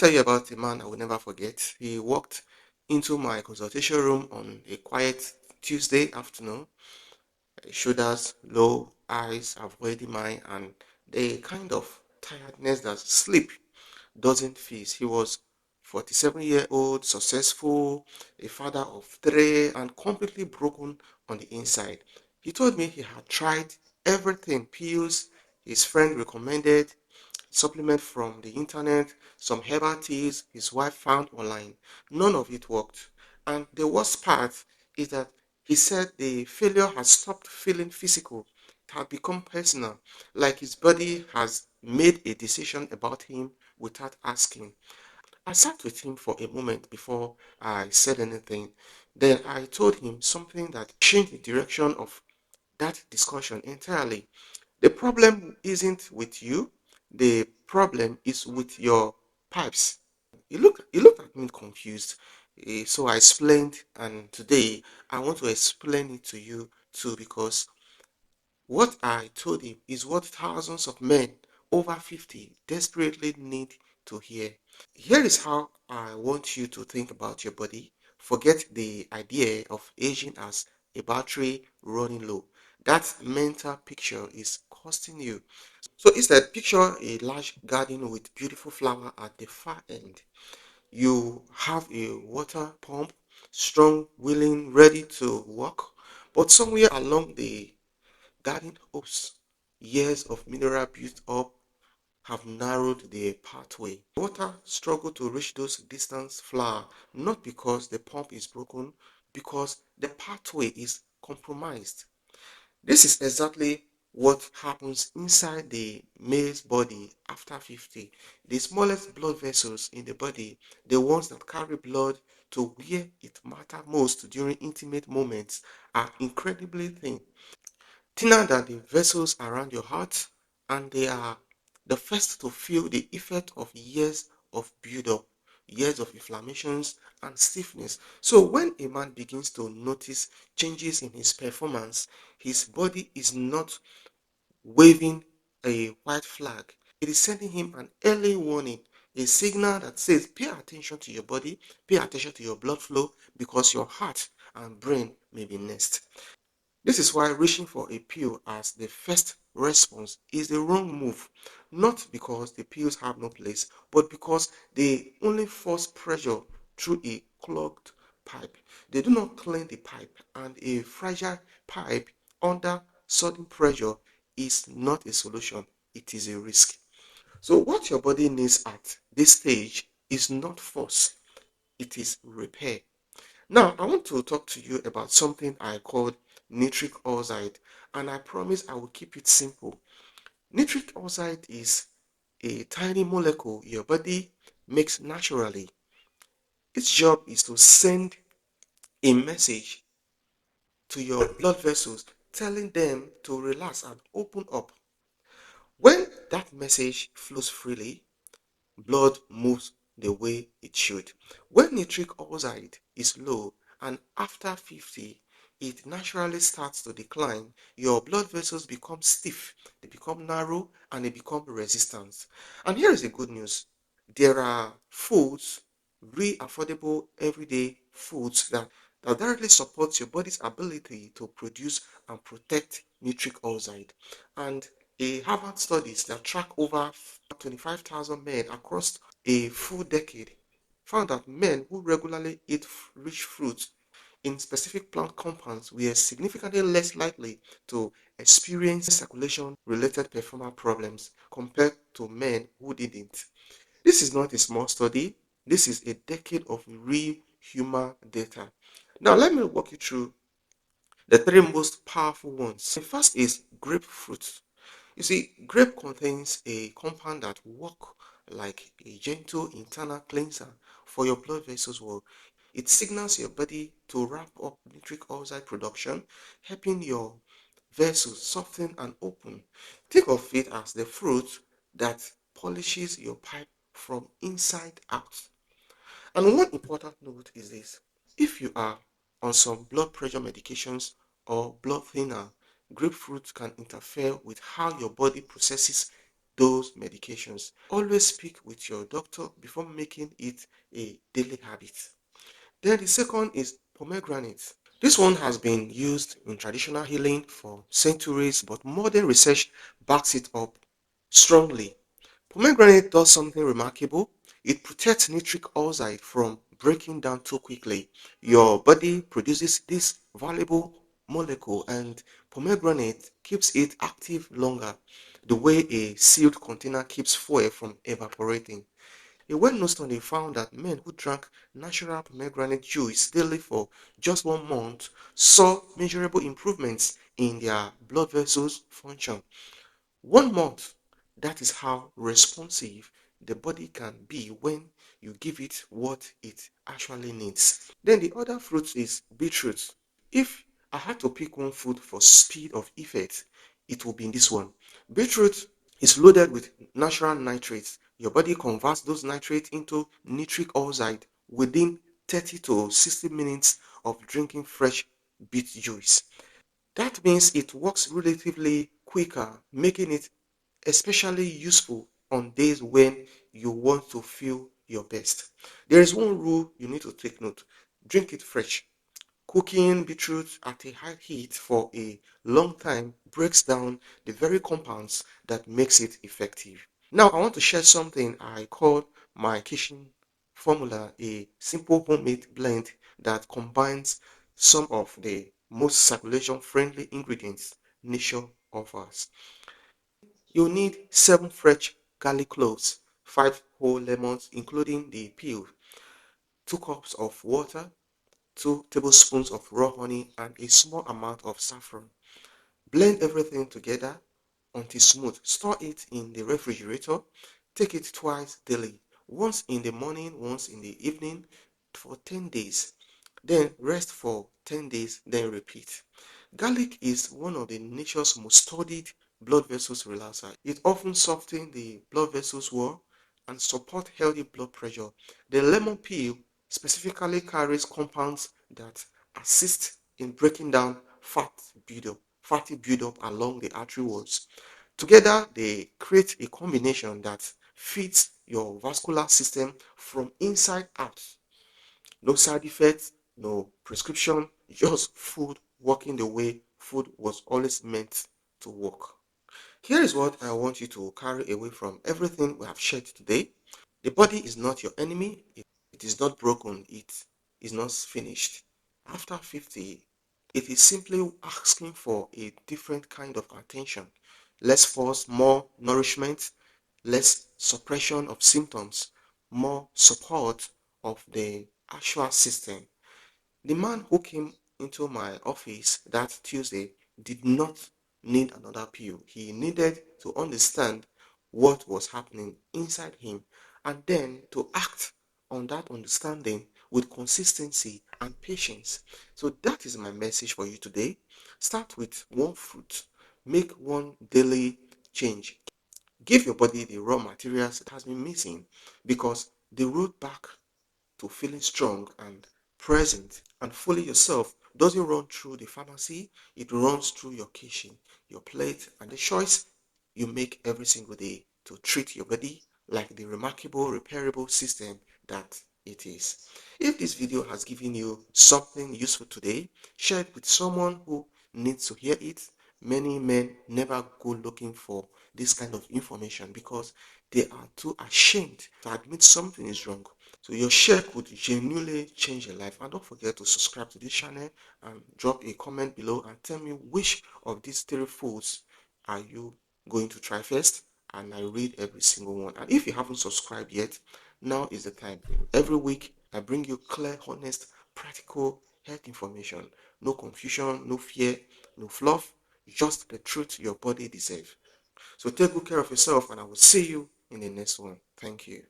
tell you about a man I will never forget. He walked into my consultation room on a quiet Tuesday afternoon. Shoulders low, eyes avoiding mine, and the kind of tiredness that sleep doesn't fix. He was 47-year-old, successful, a father of three, and completely broken on the inside. He told me he had tried everything, pills his friend recommended, supplement from the internet, some herbal teas his wife found online. None of it worked. And the worst part is that he said the failure has stopped feeling physical. It had become personal, like his body has made a decision about him without asking. I sat with him for a moment before I said anything. Then I told him something that changed the direction of that discussion entirely. The problem isn't with you, the problem is with your pipes. He looked at me confused. So I explained, and today I want to explain it to you too, because what I told him is what thousands of men over 50 desperately need to hear. Here is how I want you to think about your body. Forget the idea of aging as a battery running low. That mental picture is costing you. So instead, picture a large garden with beautiful flower at the far end. You have a water pump, strong, willing, ready to work, but somewhere along the garden hose, years of mineral built up have narrowed the pathway. Water struggle to reach those distant flowers, not because the pump is broken, because the pathway is compromised. This is exactly what happens inside the male's body after 50. The smallest blood vessels in the body, the ones that carry blood to where it matters most during intimate moments, are incredibly thin, thinner than the vessels around your heart, and they are the first to feel the effect of years of buildup, years of inflammations and stiffness. So when a man begins to notice changes in his performance, his body is not waving a white flag. It is sending him an early warning, a signal that says, pay attention to your body, pay attention to your blood flow, because your heart and brain may be next. This is why reaching for a pill as the first response is the wrong move. Not because the pills have no place, but because they only force pressure through a clogged pipe. They do not clean the pipe, and a fragile pipe under sudden pressure is not a solution, it is a risk. So, what your body needs at this stage is not force, it is repair. Now, I want to talk to you about something I called nitric oxide, and I promise I will keep it simple. Nitric oxide is a tiny molecule your body makes naturally. Its job is to send a message to your blood vessels telling them to relax and open up. When that message flows freely, blood moves the way it should. When nitric oxide is low and after 50, it naturally starts to decline, your blood vessels become stiff, they become narrow, and they become resistant. And here is the good news. There are foods, really affordable everyday foods that directly support your body's ability to produce and protect nitric oxide. And a Harvard studies that track over 25,000 men across a full decade found that men who regularly eat rich fruits in specific plant compounds were significantly less likely to experience circulation related performance problems compared to men who didn't. This is not a small study, this is a decade of real human data. Now, let me walk you through the three most powerful ones. The first is grapefruit. You see, grape contains a compound that works like a gentle internal cleanser for your blood vessels wall. It signals your body to ramp up nitric oxide production, helping your vessels soften and open. Think of it as the fruit that polishes your pipe from inside out. And one important note is this. If you are on some blood pressure medications or blood thinner, grapefruit can interfere with how your body processes those medications. Always speak with your doctor before making it a daily habit. Then the second is pomegranate. This one has been used in traditional healing for centuries, but modern research backs it up strongly. Pomegranate does something remarkable. It protects nitric oxide from breaking down too quickly. Your body produces this valuable molecule, and pomegranate keeps it active longer, the way a sealed container keeps fuel from evaporating. A well-known study found that men who drank natural pomegranate juice daily for just 1 month saw measurable improvements in their blood vessels function. 1 month. That is how responsive the body can be when you give it what it actually needs. Then the other fruit is beetroot. If I had to pick one food for speed of effect, it will be in this one. Beetroot is loaded with natural nitrates. Your body converts those nitrates into nitric oxide within 30 to 60 minutes of drinking fresh beet juice. That means it works relatively quicker, making it especially useful on days when you want to feel your best. There is one rule you need to take note: drink it fresh. Cooking beetroot at a high heat for a long time breaks down the very compounds that makes it effective. Now I want to share something I call my kitchen formula, a simple homemade blend that combines some of the most circulation friendly ingredients nature offers. You need 7 fresh garlic cloves, 5 whole lemons including the peel, 2 cups of water, 2 tablespoons of raw honey, and a small amount of saffron. Blend everything together until smooth. Store it in the refrigerator. Take it twice daily, once in the morning, once in the evening, for 10 days. Then rest for 10 days, then repeat. Garlic is one of the nature's most studied blood vessels relaxer. It often softens the blood vessels wall and support healthy blood pressure. The lemon peel specifically carries compounds that assist in breaking down fatty buildup along the artery walls. Together, they create a combination that fits your vascular system from inside out. No side effects, no prescription, just food working the way food was always meant to work. Here is what I want you to carry away from everything we have shared today. The body is not your enemy. It is not broken. It is not finished. After 50, it is simply asking for a different kind of attention. Less force, more nourishment, less suppression of symptoms, more support of the actual system. The man who came into my office that Tuesday did not need another pill. He needed to understand what was happening inside him and then to act on that understanding with consistency and patience. So that is my message for you today. Start with one fruit. Make one daily change. Give your body the raw materials that has been missing, because the road back to feeling strong and present and fully yourself doesn't run through the pharmacy, it runs through your kitchen, your plate, and the choice you make every single day to treat your body like the remarkable, repairable system that it is. If this video has given you something useful today, share it with someone who needs to hear it. Many men never go looking for this kind of information because they are too ashamed to admit something is wrong. So your share could genuinely change your life. And don't forget to subscribe to this channel and drop a comment below and tell me which of these 3 foods are you going to try first. And I read every single one. And if you haven't subscribed yet, now is the time. Every week I bring you clear, honest, practical health information. No confusion, no fear, no fluff, just the truth your body deserves. So take good care of yourself, and I will see you in the next one. Thank you.